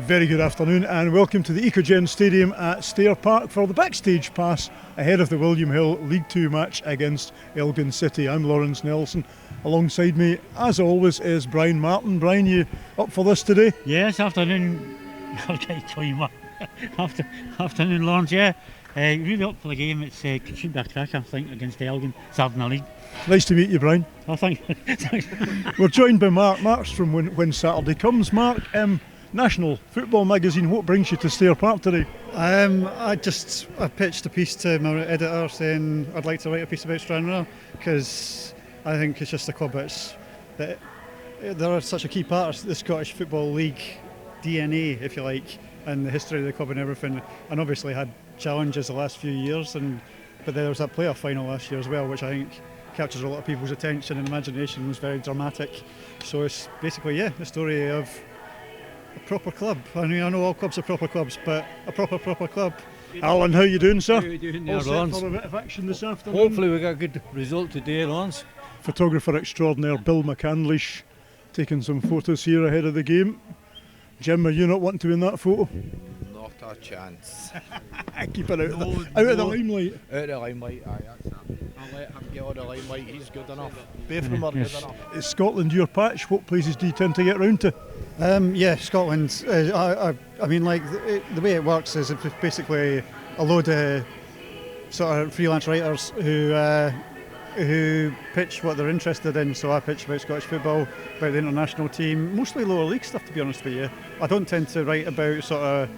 Very good afternoon and welcome to the Ecogen Stadium at Stair Park for the Backstage Pass ahead of the William Hill League 2 match against Elgin City. I'm Laurence Nelson. Alongside me, as always, is Brian Martin. Brian, you up for this today? Yes, afternoon. I'll get you to you more. Afternoon, Laurence, yeah. Really up for the game. It should be a cracker, I think, against Elgin, third in the league. Nice to meet you, Brian. Oh, thank you. We're joined by Mark. Mark's from When Saturday Comes. Mark, National Football Magazine, what brings you to Stair Park today? I pitched a piece to my editor saying I'd like to write a piece about Stranraer because I think it's just a club that they're such a key part of the Scottish Football League DNA, if you like, and the history of the club and everything, and obviously had challenges the last few years, but there was that playoff final last year as well, which I think captures a lot of people's attention and imagination, was very dramatic. So it's basically, the story of a proper club. I mean, I know all clubs are proper clubs, but a proper club. Alan, how you doing, sir? How are you doing there, All set Laurence? for a bit of action this afternoon? Hopefully we got a good result today, Laurence. Photographer extraordinaire Bill McCandlish taking some photos here ahead of the game. Jim, are you not wanting to be in that photo? Not a chance. Keep it out of the limelight. Out of the limelight, aye, that's it. I'll let him get on the limelight, he's good enough. Both of them are good enough. Is Scotland your patch? What places do you tend to get round to? Scotland. I mean, like the way it works is it's basically a load of sort of freelance writers who pitch what they're interested in. So I pitch about Scottish football, about the international team, mostly lower league stuff, to be honest with you. I don't tend to write about sort of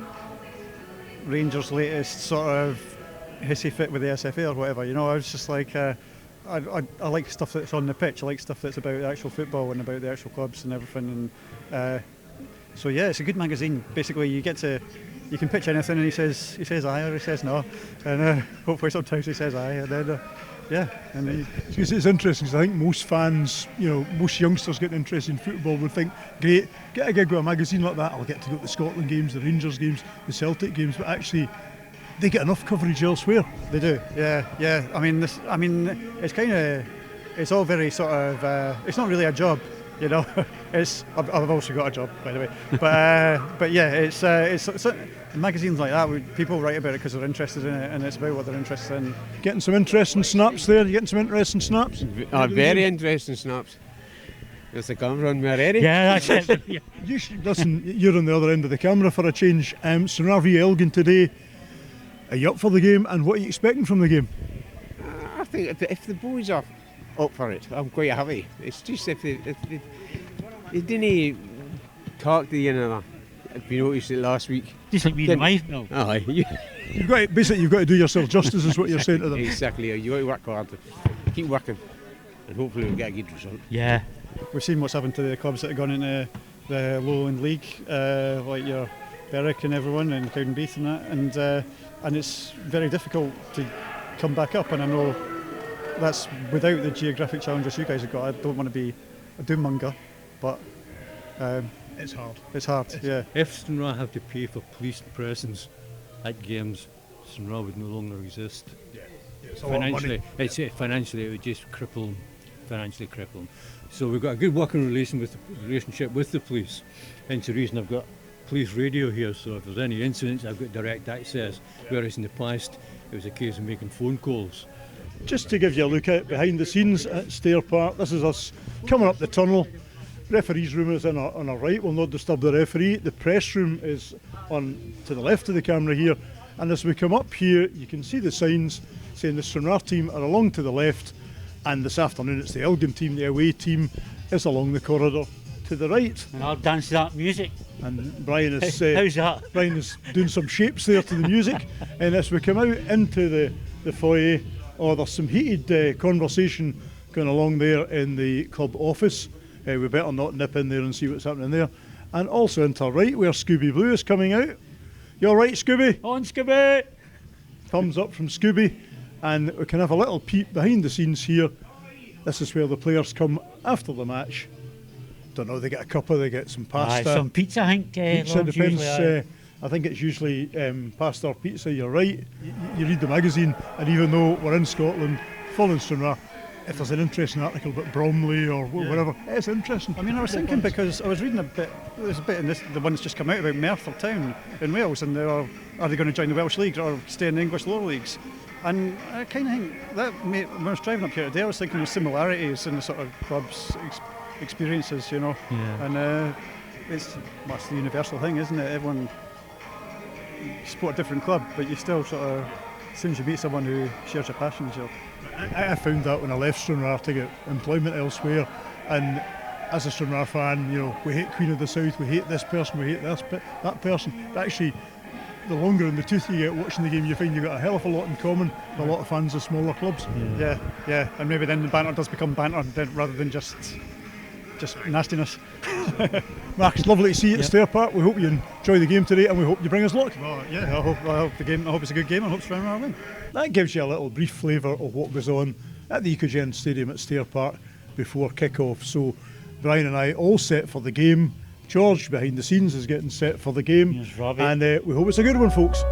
Rangers' latest sort of hissy fit with the SFA or whatever. You know, I was just like, I like stuff that's on the pitch. I like stuff that's about the actual football and about the actual clubs and everything. And so it's a good magazine. Basically, you can pitch anything, and he says aye or he says no, and hopefully sometimes he says aye, and then. It's interesting because I think most fans, most youngsters getting interested in football would think, great, get a gig with a magazine like that, I'll get to go to the Scotland games, the Rangers games, the Celtic games, but actually they get enough coverage elsewhere. They do, yeah. I mean, it's all very sort of, it's not really a job, you know. I've also got a job, by the way, but it's magazines like that, people write about it because they're interested in it, and it's about what they're interested in. Getting some interesting snaps there. You getting some interesting snaps? Very interesting snaps. There's the camera on me already. Yeah, that's it. Yeah. Listen, you're on the other end of the camera for a change. Stranraer v Elgin today. Are you up for the game, and what are you expecting from the game? I think if the boys are up for it, I'm quite happy. It's just if they didn't talk to you another. If you noticed it last week. Just like me and my wife. No. Aye. You've got to do yourself justice, is what you're saying to them. Exactly. You got to work hard. Keep working, and hopefully we'll get a good result. Yeah. We've seen what's happened to the clubs that have gone into the Lowland League, like your Berwick and everyone, and Cowdenbeath and that, and it's very difficult to come back up. And I know that's without the geographic challenges you guys have got. I don't want to be a doom monger, but. It's hard. It's hard, yeah. If Stranraer have to pay for police presence at games, Stranraer would no longer exist. Yeah, it's a lot of money. Financially, it would just financially cripple them. So we've got a good working relationship with the police. Hence the reason I've got police radio here, so if there's any incidents, I've got direct access. Whereas in the past, it was a case of making phone calls. Just to give you a look at behind the scenes at Stair Park, this is us coming up the tunnel. Referee's room is on our right, will not disturb the referee. The press room is on to the left of the camera here, and as we come up here you can see the signs saying the Stranraer team are along to the left, and this afternoon it's the Elgin team, the away team, is along the corridor to the right. And I'll dance to that music. And Brian is how's that? Brian is doing some shapes there to the music, and as we come out into the foyer, there's some heated conversation going along there in the club office. We better not nip in there and see what's happening there. And also into our right where Scooby Blue is coming out. You all right, Scooby? On, Scooby! Thumbs up from Scooby. And we can have a little peep behind the scenes here. This is where the players come after the match. Don't know, they get a cuppa, they get some pasta. Some pizza, I think. Pizza depends. I think it's usually pasta or pizza, you're right. You read the magazine, and even though we're in Scotland, following Stranraer, if there's an interesting article about Bromley or whatever, it's interesting. I mean, I was thinking because I was reading there's a bit in this, the one that's just come out about Merthyr Town in Wales, and are they going to join the Welsh League or stay in the English lower leagues? And I kind of think that, when I was driving up here today, I was thinking of similarities in the sort of clubs' experiences, you know. Yeah. And it's the universal thing, isn't it? Everyone support a different club, but you still sort of, as soon as you meet someone who shares your passions, I found that when I left Stranraer to get employment elsewhere, and as a Stranraer fan, you know, we hate Queen of the South, we hate this person, we hate that person. But actually, the longer in the tooth you get watching the game, you find you've got a hell of a lot in common with a lot of fans of smaller clubs. Yeah, and maybe then the banter does become banter rather than just nastiness. Mark, it's lovely to see you at Stair Park. We hope you enjoy the game today, and we hope you bring us luck. Well, yeah, I hope it's a good game. I hope Stranraer win. That gives you a little brief flavour of what goes on at the Ecogen Stadium at Stair Park before kick-off. So Brian and I all set for the game. George behind the scenes is getting set for the game. Yes, Robbie. And we hope it's a good one, folks.